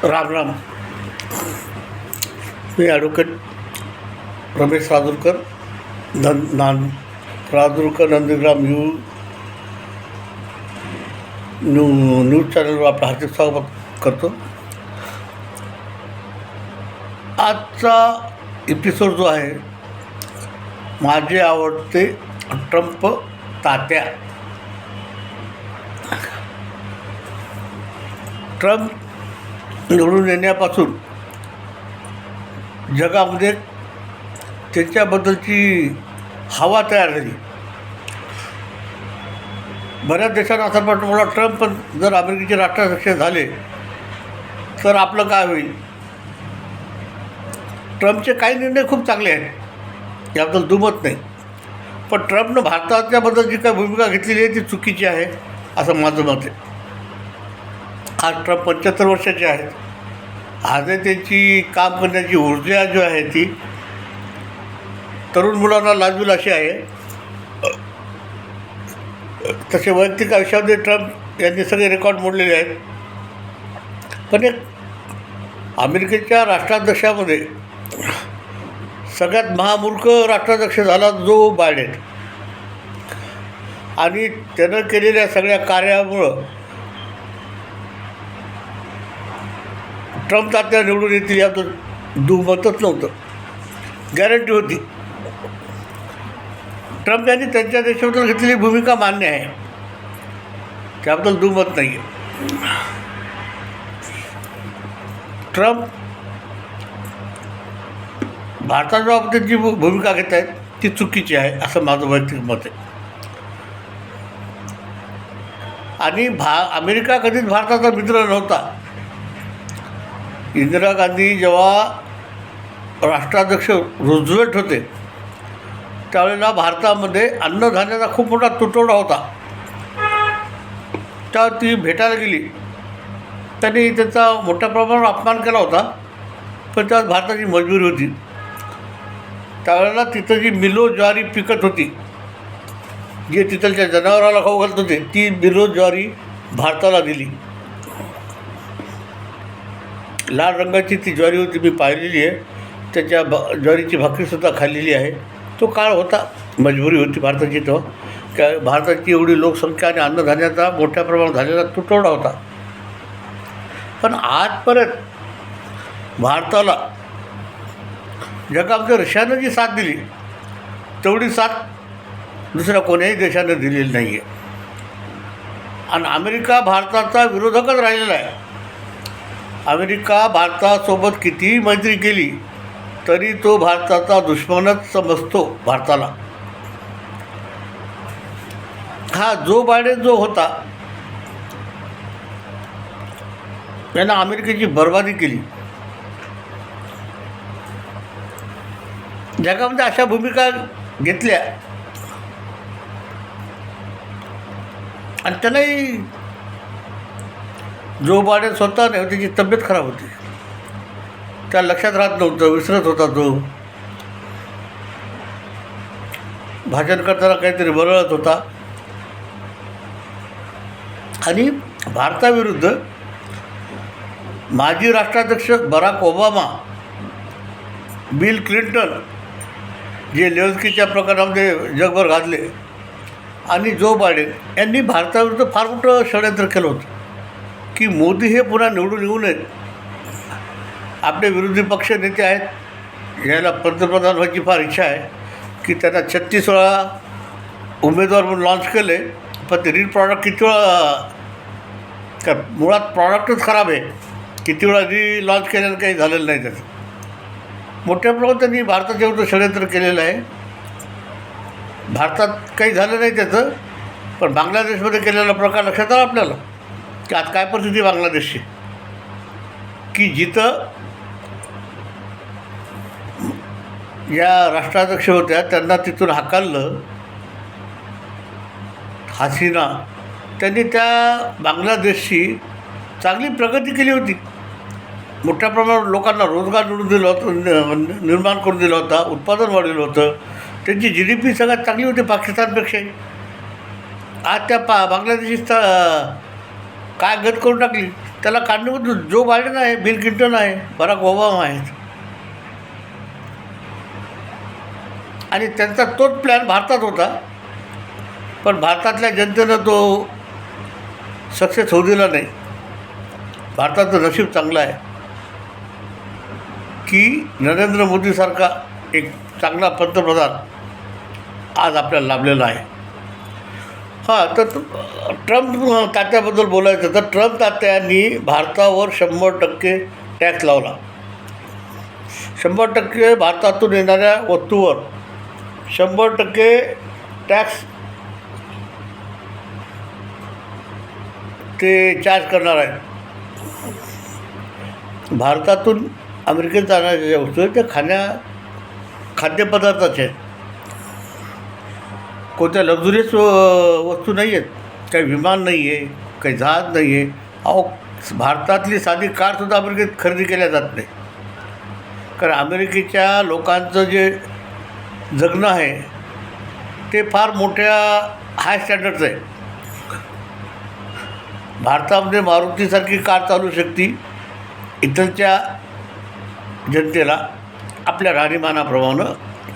राम राम. मी advocate Ramesh Rajurkar Rajurkar Nandigram news चॅनलवर आपलं हार्दिक स्वागत करतो. आजचा एपिसोड जो आहे, माझे आवडते ट्रम्प तात्या. ट्रम्प निवडून येण्यापासून जगामध्ये त्यांच्याबद्दलची हवा तयार झाली. बऱ्याच देशांना असं वाटतं मला ट्रम्प जर अमेरिकेचे राष्ट्राध्यक्ष झाले तर आपलं काय होईल. ट्रम्पचे काही निर्णय खूप चांगले आहेत, याबद्दल दुमत नाही. पण ट्रम्पनं भारताच्याबद्दल जी काही भूमिका घेतलेली आहे ती चुकीची आहे असं माझं मत आहे. आज ट्रम्प 75 वर्षाचे आहेत. आजही त्यांची काम करण्याची ऊर्जा जी आहे ती तरुण मुलांना लाजवेल अशी आहे. तसे वैयक्तिक आयुष्यामध्ये ट्रम्प यांनी सगळे रेकॉर्ड मोडलेले आहेत. पण एक अमेरिकेच्या राष्ट्राध्यक्षामध्ये सगळ्यात महामूर्ख राष्ट्राध्यक्ष झाला जो बायडेन, आणि त्यानं केलेल्या सगळ्या कार्यामुळं ट्रम्प तात्या निवडून येतील याबद्दल दुमतच नव्हतं, गॅरंटी होती. ट्रम्प यांनी त्यांच्या देशाबद्दल घेतलेली भूमिका मान्य आहे, त्याबद्दल दुमत नाही आहे. ट्रम्प भारताच्या बाबतीत जी भूमिका घेत आहेत ती चुकीची आहे असं माझं वैयक्तिक मत आहे. आणि अमेरिका कधीच भारताचा मित्र नव्हता. इंदिरा गांधी जेव्हा राष्ट्राध्यक्ष रूझवेल्ट होते त्यावेळेला भारतामध्ये अन्नधान्याचा खूप मोठा तुटवडा होता. तेव्हा ती भेटायला गेली. त्यांनी त्यांचा मोठ्या प्रमाणावर अपमान केला होता, पण त्यात भारताची मजबुरी होती. त्यावेळेला तिथं जी मिलो ज्वारी पिकत होती, जे तिथलच्या जनावराला खाऊ घालत होते, ती मिलो ज्वारी भारताला दिली. लाल रंगाची ती ज्वारी होती, मी पाहिलेली आहे. त्याच्या ज्वारीची भाकरीसुद्धा खाल्लेली आहे. तो काळ होता, मजबुरी होती भारताची. तो काय भारताची एवढी लोकसंख्या आणि अन्नधान्याचा मोठ्या प्रमाणात झालेला तुटवडा होता. पण आजपर्यंत भारताला जगामध्ये रशियानं जी साथ दिली तेवढी साथ दुसऱ्या कोण्याही देशानं दिलेली नाही आहे. आणि अमेरिका भारताचा विरोधकच राहिलेला आहे. अमेरिका भारतासोबत कितीही मैत्री केली तरी तो भारताचा दुश्मनच समजतो भारताला. हा जो बायडेन जो होता यानं अमेरिकेची बर्बादी केली. जगामध्ये अशा भूमिका घेतल्या आणि त्यालाही जो बायडेन स्वतः नाही, त्याची तब्येत खराब होती. त्या लक्षात राहत नव्हतं, विसरत होता. तो भाषण करताना काहीतरी बरळत होता. आणि भारताविरुद्ध माजी राष्ट्राध्यक्ष बराक ओबामा, बिल क्लिंटन जे लेवस्कीच्या प्रकरणामध्ये जगभर गाजले, आणि जो बायडेन यांनी भारताविरुद्ध फार मोठं षडयंत्र केलं होतं की मोदी हे पुन्हा निवडून येऊ नयेत. आपले विरोधी पक्ष नेते आहेत, याला पंतप्रधान व्हायची फार इच्छा आहे की त्यांना 36 वेळा उमेदवार म्हणून लॉन्च केले. पण ते रील प्रॉडक्ट किती वेळा, का मुळात प्रॉडक्टच खराब आहे. किती वेळा लॉन्च केल्यानं काही झालेलं नाही. त्याचं मोठ्या प्रमाणात त्यांनी भारताच्या विरुद्ध षडयंत्र केलेलं आहे. भारतात काही झालं नाही त्याचं, पण बांगलादेशमध्ये केलेला प्रकार लक्षात आला आपल्याला की आज काय परिस्थिती बांगलादेशची, की जिथं या राष्ट्राध्यक्ष होत्या त्यांना तिथून हाकललं हसीना. त्यांनी त्या बांगलादेशची चांगली प्रगती केली होती. मोठ्या प्रमाणावर लोकांना रोजगार निवडून दिला होता, निर्माण करून दिला होता, उत्पादन वाढवलं होतं. त्यांची GDP सगळ्यात चांगली होती पाकिस्तानपेक्षाही. आज त्या बांगलादेशी काय गत करून टाकली. त्याला कारणीभूत जो बायडेन आहे, बिल क्लिंटन आहे, बराक ओबामा आहेत. आणि त्यांचा तोच प्लॅन भारतात होता, पण भारतातल्या जनतेनं तो सक्सेस होऊ दिला नाही. भारताचं नशीब चांगलं आहे की नरेंद्र मोदीसारखा एक चांगला पंतप्रधान आज आपल्याला लाभलेला आहे. हां, तर ट्रम्प तात्याबद्दल बोलायचं तर ट्रम्प तात्यांनी भारतावर 100% टॅक्स लावला. 100% भारतातून येणाऱ्या वस्तूवर 100% टॅक्स ते चार्ज करणार आहेत. भारतातून अमेरिकेत जाणाऱ्या ज्या वस्तू आहेत त्या खाद्यपदार्थाचे आहेत. कोणत्या लक्झुरियस वस्तू नाही आहेत. काही विमान नाही आहे, काही जहाज नाही आहे. अहो, भारतातली साधी कारसुद्धा अमेरिकेत खरेदी केल्या जात नाही. कारण अमेरिकेच्या लोकांचं जे जगणं आहे ते फार मोठ्या हाय स्टँडर्डचं आहे. भारतामध्ये मारुतीसारखी कार चालू शकते इथलच्या जनतेला आपल्या राहणीमानाप्रमाणे,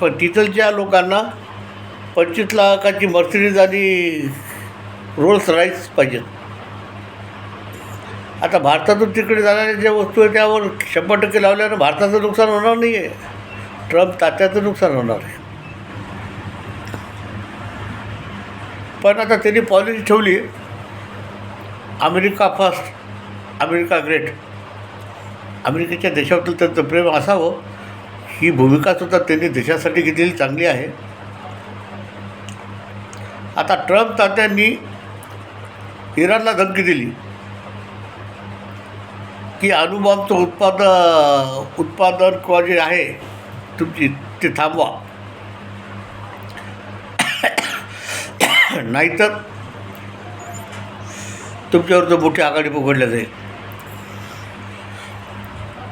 पण तिथलच्या लोकांना 25 लाखाची मर्सिडीज आणि रोल्स रॉइस पाहिजेत. आता भारतातून तिकडे जाणाऱ्या ज्या वस्तू आहेत त्यावर 100% लावल्यानं भारताचं नुकसान होणार नाही आहे, ट्रम्प तात्याचं नुकसान होणार आहे. पण आता त्यांनी पॉलिसी ठेवली अमेरिका फर्स्ट, अमेरिका ग्रेट. अमेरिकेच्या देशाबद्दल त्यांचं प्रेम असावं ही भूमिकासुद्धा त्यांनी देशासाठी घेतलेली चांगली आहे. आता ट्रम्प तात्यांनी इराणला धमकी दिली की अणुबॉम्बचं उत्पादन किंवा जे आहे तुमची ते थांबवा, नाहीतर तुमच्यावर जो मोठी आघाडी पकडल्या जाईल.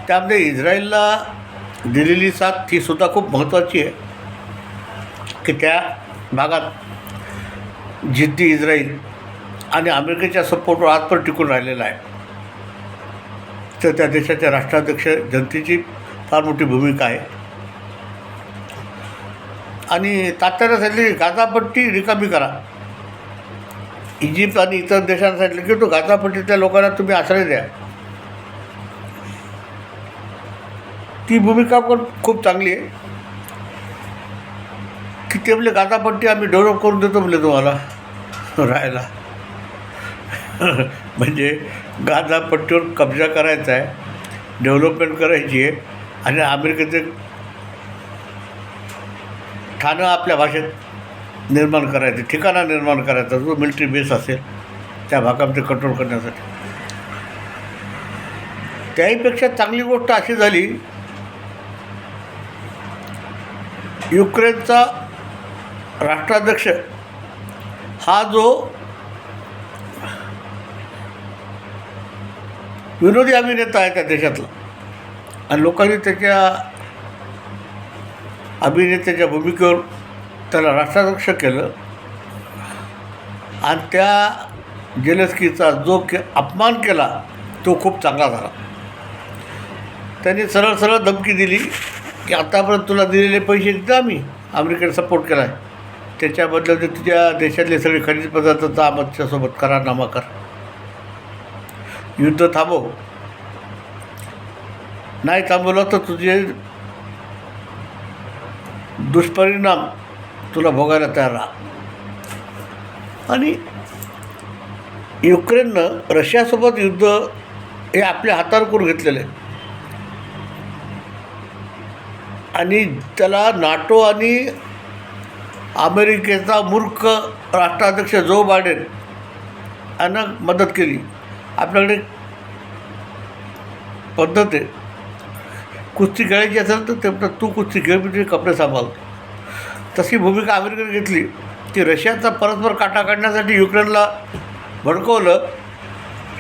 त्यामध्ये इस्रायलला दिलेली साथ ही सुद्धा खूप महत्त्वाची आहे की त्या भागात जिद्दी इस्रायल आणि अमेरिकेच्या सपोर्टवर आज पण टिकून राहिलेला आहे. तर त्या देशाच्या राष्ट्राध्यक्ष जनतेची फार मोठी भूमिका आहे. आणि तात्यानं सांगितली गाझापट्टी रिकामी करा. इजिप्त आणि इतर देशांना सांगितलं की तो गाझापट्टीतल्या लोकांना तुम्ही आश्रय द्या. ती भूमिका पण खूप चांगली आहे की ते म्हणजे गाझापट्टी आम्ही डेव्हलप करून देतो म्हणजे तुम्हाला राहायला. म्हणजे गाझापट्टीवर कब्जा करायचा आहे, डेव्हलपमेंट करायची आहे आणि अमेरिकेचे ठाणं आपल्या भाषेत निर्माण करायचं, ठिकाणा निर्माण करायचा, जो मिलिटरी बेस असेल त्या भागामध्ये कंट्रोल करण्यासाठी. त्याहीपेक्षा चांगली गोष्ट अशी झाली युक्रेनचा राष्ट्राध्यक्ष हा जो विरोधी अभिनेता आहे त्या देशातला आणि लोकांनी त्याच्या अभिनेत्याच्या भूमिकेवर त्याला राष्ट्राध्यक्ष केलं आणि त्या जेलेन्स्कीचा जो अपमान केला तो खूप चांगला झाला. त्यांनी सरळ सरळ धमकी दिली की आतापर्यंत तुला दिलेले पैसे तिथं आम्ही अमेरिकेने सपोर्ट केला आहे, त्याच्याबद्दल ते तुझ्या देशातले सगळे खनिज पदार्थांचा आमच्यासोबत करारनामा कर, युद्ध थांबव, नाही थांबवलं तर तुझे दुष्परिणाम तुला भोगायला तयार राहा. आणि युक्रेननं रशियासोबत युद्ध हे आपल्या हातावर करून घेतलेलं आहे आणि त्याला नाटो आणि अमेरिकेचा मूर्ख राष्ट्राध्यक्ष जो बायडेन यानं मदत केली. आपल्याकडे पद्धत आहे, कुस्ती खेळायची असेल तर ते तू कुस्ती खेळ, मी तुझे कपडे सांभाळतो. तशी भूमिका अमेरिकेने घेतली की रशियाचा परस्पर काटा काढण्यासाठी युक्रेनला भडकवलं,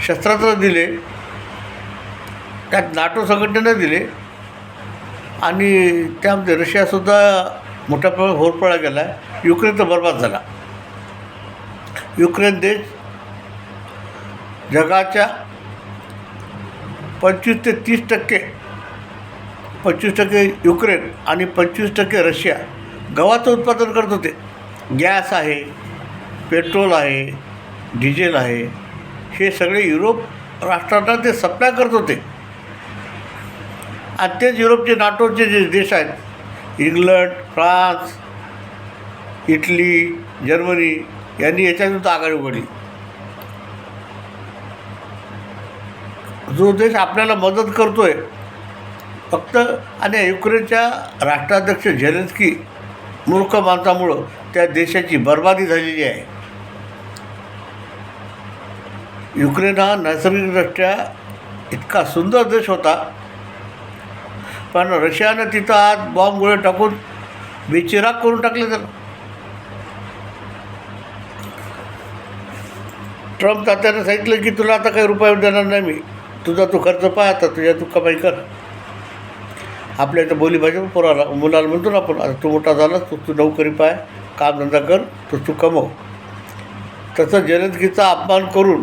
शस्त्रास्त्र दिले, त्यात नाटो संघटनेनं दिले आणि त्यामध्ये रशियासुद्धा मोठ्या प्रमाणात होरपळा गेला. युक्रेन तर बरबाद झाला. युक्रेन देश जगाच्या 25 ते 30%, 25% युक्रेन आणि 25% रशिया गव्हाचं उत्पादन करत होते. गॅस आहे, पेट्रोल आहे, डिझेल आहे, हे सगळे युरोप राष्ट्रांना ते सप्लाय करत होते. आणि तेच युरोपचे नाटोचे जे देश आहेत, इंग्लंड, फ्रान्स, इटली, जर्मनी यांनी याच्यातून आघाडी उघडली. जो देश आपल्याला मदत करतो आहे फक्त, आणि युक्रेनच्या राष्ट्राध्यक्ष झेलेन्स्की मूर्ख माणसामुळं त्या देशाची बर्बादी झालेली आहे. युक्रेन हा नैसर्गिकदृष्ट्या इतका सुंदर देश होता, पण रशियानं तिथं आज बॉम्बगोळे टाकून बेचिराग करून टाकले. तर ट्रम्प तात्यानं सांगितलं की तुला आता काही रुपये देणार नाही मी, तुझा तू खर्च पाय, आता तुझ्या तू कमाई कर. आपल्या इथं बोलीभाषा पोराला मुलाला म्हणतो ना आपण, आता तू मोठा झाला तू नोकरी पाय, कामधंदा कर, तू कमव. तसं झेलेन्स्कीचा अपमान करून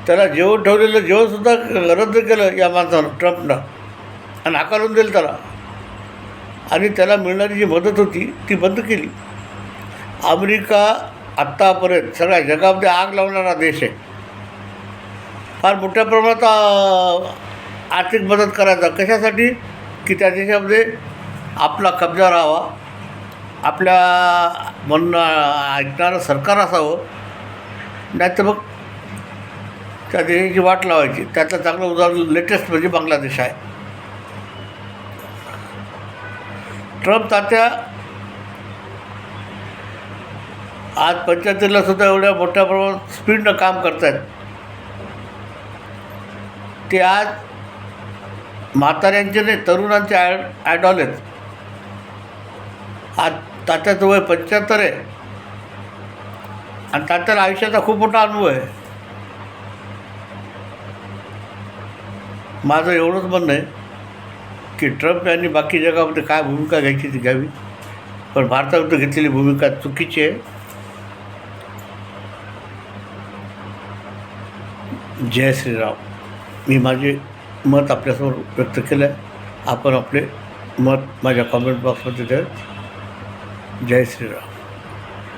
त्याला जेवण ठेवलेलं जेवणसुद्धा रद्द केलं या माणसानं, ट्रम्पनं, आणि हाकालून दिलं त्याला. आणि त्याला मिळणारी जी मदत होती ती बंद केली. अमेरिका आत्तापर्यंत सगळ्या जगामध्ये आग लावणारा देश आहे. फार मोठ्या प्रमाणात आर्थिक मदत करायचा, कशासाठी की त्या देशामध्ये आपला कब्जा राहावा, आपल्या म्हणणं ऐकणारं सरकार असावं, नाही तर मग त्या देशाची वाट लावायची. त्याचं चांगलं उदाहरण लेटेस्ट म्हणजे बांगलादेश आहे. ट्रम्प तात्या आज 75ला सुद्धा एवढ्या मोठ्या प्रमाणात स्पीडनं काम करत आहेत. ते आज म्हाताऱ्यांचे नाही, तरुणांचे आयडॉल आहेत. आज तात्याचं वय 75 आहे आणि तात्याला आयुष्याचा खूप मोठा अनुभव आहे. माझं एवढंच म्हणणं आहे की ट्रम्प यांनी बाकी जगामध्ये काय भूमिका घ्यायची ती घ्यावी, पण भारताविरुद्ध घेतलेली भूमिका चुकीची आहे. जय श्रीराम. मी माझे मत आपल्यासमोर व्यक्त केलं आहे. आपण आपले मत माझ्या कॉमेंट बॉक्समध्ये द्या. जय श्रीराम.